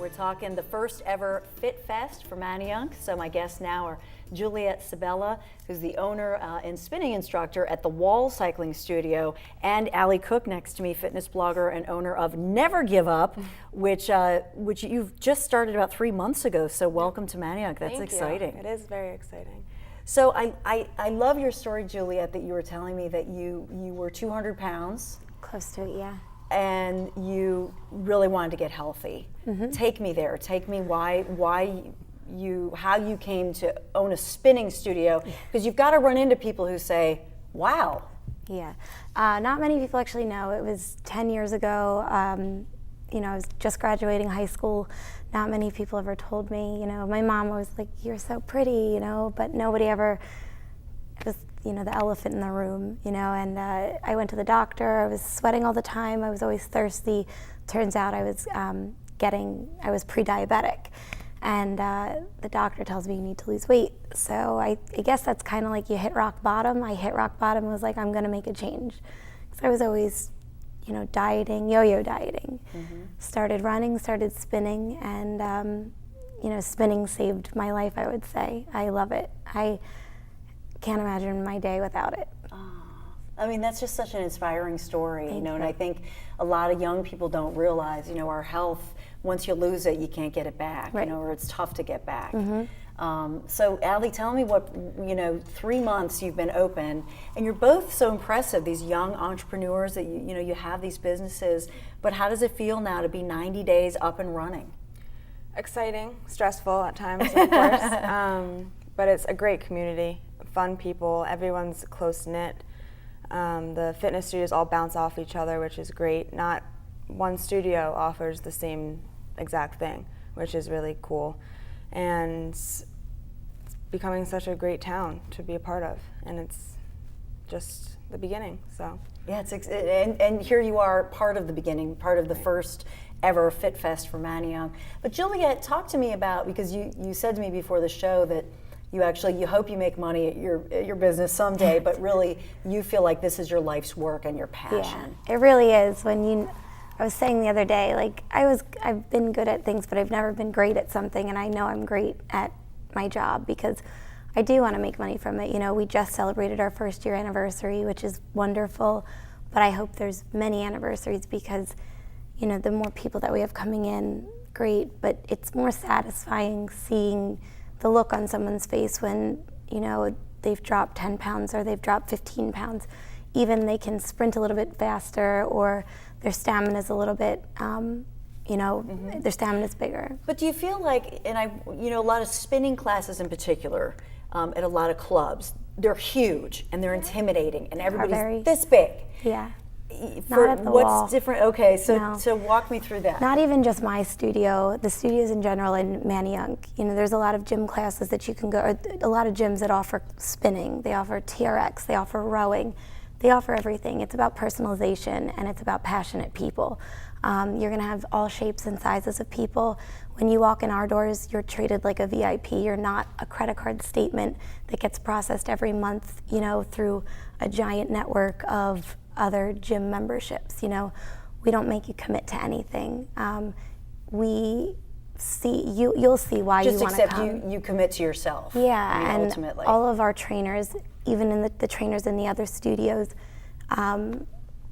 We're talking the first ever Fit Fest for Manayunk. So my guests now are Juliet Sabella, who's the owner and spinning instructor at the Wall Cycling Studio, and Allie Cook next to me, fitness blogger and owner of Never Give Up, which you've just started about 3 months ago. So welcome to Manayunk. That's exciting. It is very exciting. So I love your story, Juliet, that you were telling me that you were 200 pounds. Close to it, yeah. And you really wanted to get healthy. Mm-hmm. Take me there. Take me how you came to own a spinning studio, because you've got to run into people who say, wow. Yeah. Not many people actually know. It was 10 years ago. I was just graduating high school. Not many people ever told me, my mom was like, you're so pretty, but nobody ever, it was, the elephant in the room, and I went to the doctor. I was sweating all the time. I was always thirsty. Turns out I was pre-diabetic. And the doctor tells me you need to lose weight. So I guess that's kind of like you hit rock bottom. I hit rock bottom and was like, I'm gonna make a change. Because I was always, dieting, yo-yo dieting. Mm-hmm. Started running, started spinning, and spinning saved my life, I would say. I love it. I can't imagine my day without it. I mean, that's just such an inspiring story, Thank you. and I think a lot of young people don't realize, our health, once you lose it, you can't get it back, right. Or it's tough to get back. Mm-hmm. So Allie, tell me what, 3 months you've been open, and you're both so impressive, these young entrepreneurs that you have these businesses, but how does it feel now to be 90 days up and running? Exciting, stressful at times, of course, but it's a great community, fun people, everyone's close-knit. The fitness studios all bounce off each other, which is great. Not one studio offers the same exact thing, which is really cool. And it's becoming such a great town to be a part of, and it's just the beginning, so. Yeah, and here you are, part of the beginning, part of the first ever Fit Fest for Manayunk. But Juliet, talk to me about, because you said to me before the show that you hope you make money at your business someday, but really you feel like this is your life's work and your passion. Yeah, it really is. I was saying the other day, like I've been good at things, but I've never been great at something, and I know I'm great at my job because I do want to make money from it. We just celebrated our first year anniversary, which is wonderful, but I hope there's many anniversaries because, the more people that we have coming in, great, but it's more satisfying seeing the look on someone's face when, they've dropped 10 pounds or they've dropped 15 pounds. Even they can sprint a little bit faster, or their stamina's a little bit, Mm-hmm. their stamina's bigger. But do you feel like, and a lot of spinning classes in particular, at a lot of clubs, they're huge and they're intimidating, and everybody's this big. Yeah. For Not at the what's wall. Different? Okay, so No. so walk me through that. Not even just my studio, the studios in general in Manayunk. There's a lot of gym classes that you can go, or a lot of gyms that offer spinning, they offer TRX, they offer rowing, they offer everything. It's about personalization and it's about passionate people. You're gonna have all shapes and sizes of people. When you walk in our doors, you're treated like a VIP. You're not a credit card statement that gets processed every month, through a giant network of other gym memberships. We don't make you commit to anything. We see you'll see why Just you want to come. Just accept you commit to yourself. Yeah, and ultimately. all of our trainers, even in the trainers in the other studios,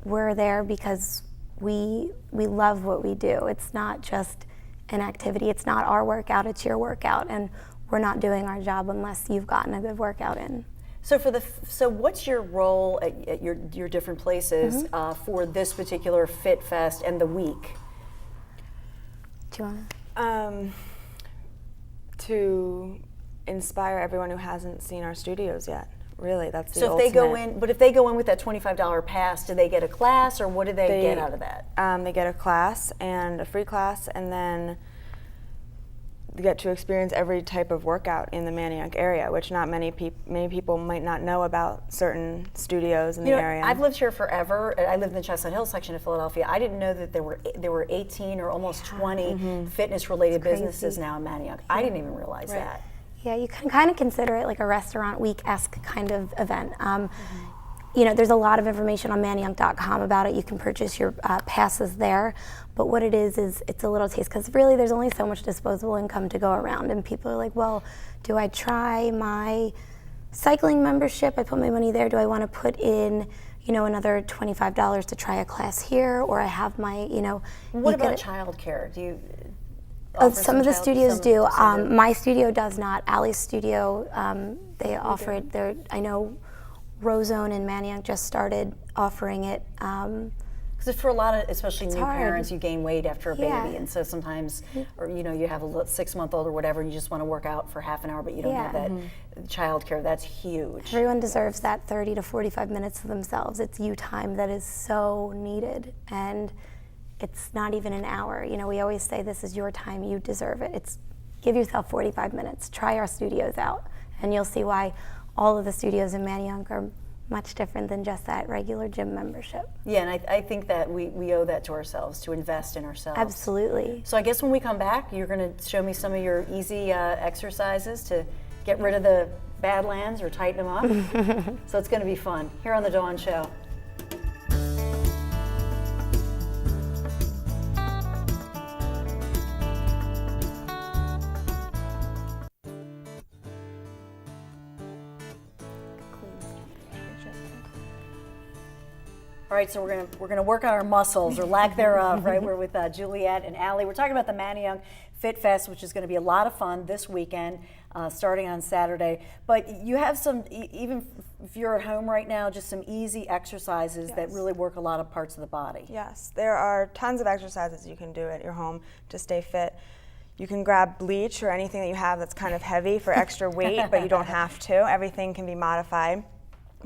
we're there because we love what we do. It's not just an activity. It's not our workout. It's your workout, and we're not doing our job unless you've gotten a good workout in. So what's your role at your different places for this particular Fit Fest and the week? Do you want to inspire everyone who hasn't seen our studios yet. Really, that's the ultimate. So if they go in with that $25 pass, do they get a class, or what do they get out of that? They get a class and a free class, and then they get to experience every type of workout in the Manayunk area, which not many people might not know about certain studios in the area. I've lived here forever. I lived in the Chestnut Hill section of Philadelphia. I didn't know that there were 18 or almost 20 fitness-related businesses now in Manayunk. I didn't even realize that. Yeah, you can kind of consider it like a restaurant week-esque kind of event. there's a lot of information on mannyyoung.com about it. You can purchase your passes there. But what it is it's a little taste, because really there's only so much disposable income to go around. And people are like, well, do I try my cycling membership? I put my money there. Do I want to put in, another $25 to try a class here? Or I have my, What about childcare? Do you some of the studios do. My studio does not. Allie's studio, they offer it. I know Rosone and Mannyyoung just started offering it. Because for a lot of, especially new hard. parents, you gain weight after a Yeah. baby, and so sometimes, or you have a 6-month-old or whatever, and you just want to work out for half an hour, but you don't have that childcare. That's huge. Everyone deserves that 30 to 45 minutes to themselves. It's you time that is so needed, and it's not even an hour. We always say this is your time, you deserve it. Give yourself 45 minutes. Try our studios out, and you'll see why all of the studios in Mannyyoung are much different than just that regular gym membership. Yeah, and I think that we owe that to ourselves, to invest in ourselves. Absolutely. So I guess when we come back, you're going to show me some of your easy exercises to get rid of the badlands or tighten them up. So it's going to be fun here on The Dawn Show. All right, so we're gonna work on our muscles or lack thereof, right? We're with Juliet and Allie. We're talking about the Mannyyoung Fit Fest, which is going to be a lot of fun this weekend, starting on Saturday. But you have some, even if you're at home right now, just some easy exercises that really work a lot of parts of the body. Yes, there are tons of exercises you can do at your home to stay fit. You can grab bleach or anything that you have that's kind of heavy for extra weight, but you don't have to. Everything can be modified.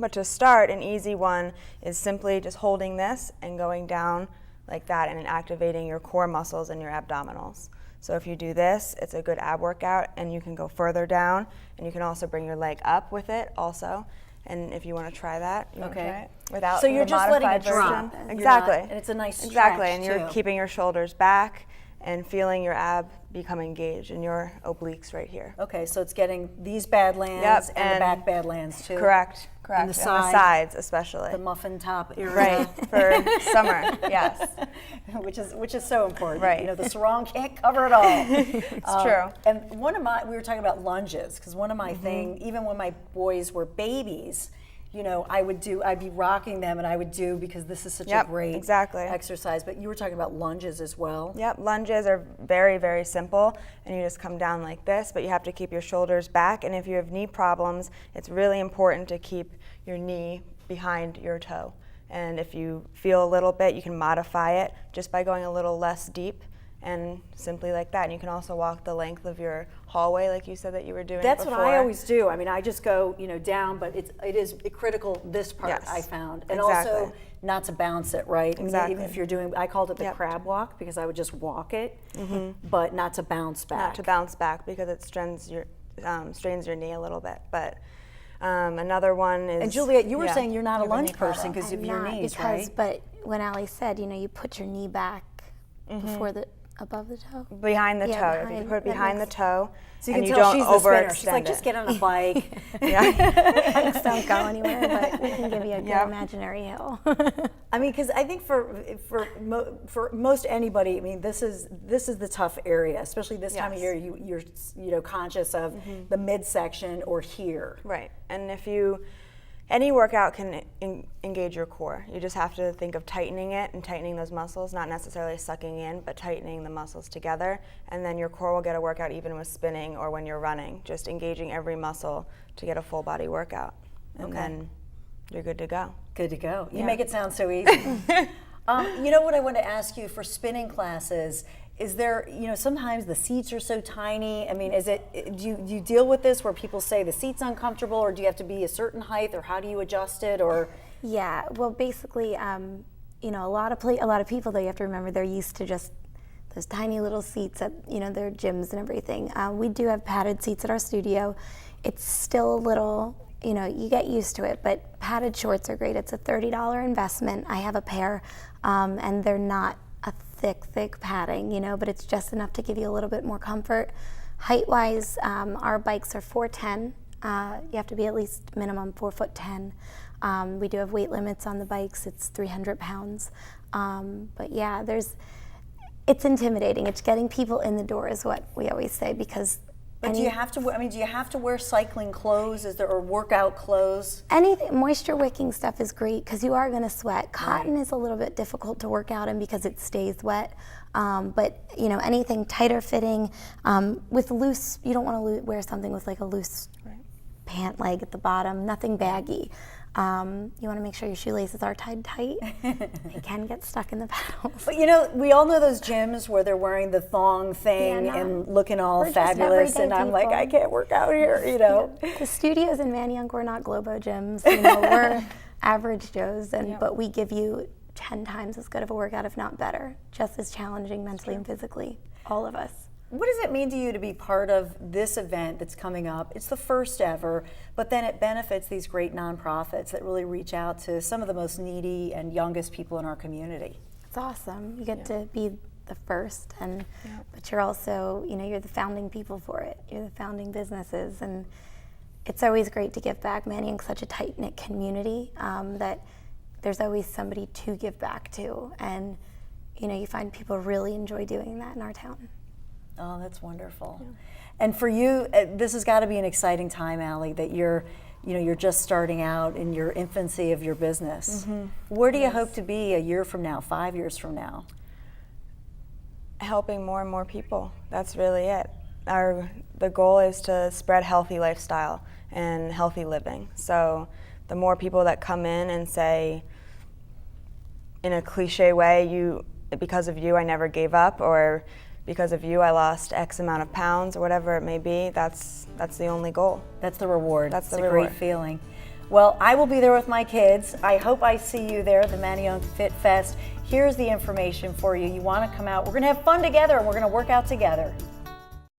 But to start, an easy one is simply just holding this and going down like that and activating your core muscles and your abdominals. So if you do this, it's a good ab workout, and you can go further down, and you can also bring your leg up with it also. And if you want to try that, you want to try it without So you're the just letting it modified drop. version. You're Exactly. not- and it's a nice stretch, Exactly, and you're too. keeping your shoulders back and feeling your ab become engaged in your obliques right here. Okay, so it's getting these badlands Yep, and the and back badlands too. Correct. And the sides especially. The muffin top area. Right, for summer, yes. which is so important. Right. The sarong can't cover it all. It's true. And we were talking about lunges, because one of my thing, even when my boys were babies, I'd be rocking them, and I would do, because this is such a great exercise. But you were talking about lunges as well. Yep, lunges are very, very simple, and you just come down like this, but you have to keep your shoulders back. And if you have knee problems, it's really important to keep your knee behind your toe. And if you feel a little bit, you can modify it just by going a little less deep, and simply like that. And you can also walk the length of your hallway, like you said that you were doing That's before. what I always do. I mean, I just go, down, but it is critical, this part, Yes, I found. And exactly. also not to bounce it, right? Exactly. Even if you're doing, I called it the Yep. crab walk, because I would just walk it, but not to bounce back. Not to bounce back, because it strains your knee a little bit. But another one is... And Juliet, you were saying you're not a you have a lunge knee problem. person because of I'm your not, knees, because, right? But when Allie said, you put your knee back above the toe. Behind the Yeah, toe. If you behind. put it That behind the makes- toe, So you and can you tell don't she's the spinner. overextend She's like, just it. get on a bike. Yeah. Bikes don't go anywhere, but we can give you a good Yep. imaginary hill. I mean, because I think for most anybody, I mean, this is the tough area, especially this time of Yes. year. You're conscious of the midsection or here. Right. And any workout can engage your core. You just have to think of tightening it and tightening those muscles, not necessarily sucking in, but tightening the muscles together. And then your core will get a workout even with spinning or when you're running, just engaging every muscle to get a full body workout. And then you're good to go. Good to go. You Yeah. make it sound so easy. You know what I want to ask you for spinning classes? Is there, sometimes the seats are so tiny. I mean, do you deal with this where people say the seat's uncomfortable, or do you have to be a certain height, or how do you adjust it, or? Yeah, well, basically, a lot of people, though, you have to remember, they're used to just those tiny little seats at, their gyms and everything. We do have padded seats at our studio. It's still a little, you get used to it, but padded shorts are great. It's a $30 investment. I have a pair, and they're not a thick padding, but it's just enough to give you a little bit more comfort. Height-wise, our bikes are 4'10". You have to be at least minimum 4'10". We do have weight limits on the bikes. It's 300 pounds. But yeah, it's intimidating. It's getting people in the door is what we always say, because But do you have to? Do you have to wear cycling clothes? Or workout clothes? anything moisture wicking stuff is great because you are going to sweat. Cotton is a little bit difficult to work out in because it stays wet. But anything tighter fitting with loose. You don't want to wear something with like a loose pant leg at the bottom. Nothing baggy. You want to make sure your shoelaces are tied tight. They can get stuck in the pedals. But we all know those gyms where they're wearing the thong thing and looking all we're just fabulous, everyday and I'm like, people. I can't work out here, The studios in Manayunk, we're not Globo gyms. We're average Joes, but we give you 10 times as good of a workout, if not better. Just as challenging mentally and physically, all of us. What does it mean to you to be part of this event that's coming up? It's the first ever, but then it benefits these great nonprofits that really reach out to some of the most needy and youngest people in our community. It's awesome. You get to be the first, but you're also, you're the founding people for it. You're the founding businesses, and it's always great to give back. Manayunk's such a tight-knit community that there's always somebody to give back to, and you find people really enjoy doing that in our town. Oh, that's wonderful. Yeah. And for you, this has got to be an exciting time, Allie, that you're just starting out in your infancy of your business. Mm-hmm. Where do you hope to be a year from now, 5 years from now? Helping more and more people. That's really it. The goal is to spread healthy lifestyle and healthy living. So the more people that come in and say, in a cliche way, because of you I never gave up, or because of you I lost X amount of pounds, or whatever it may be, that's the only goal. That's the reward. That's the it's reward. A great feeling. Well, I will be there with my kids. I hope I see you there at the Manayunk Fit Fest. Here's the information for you. You want to come out. We're going to have fun together, and we're going to work out together.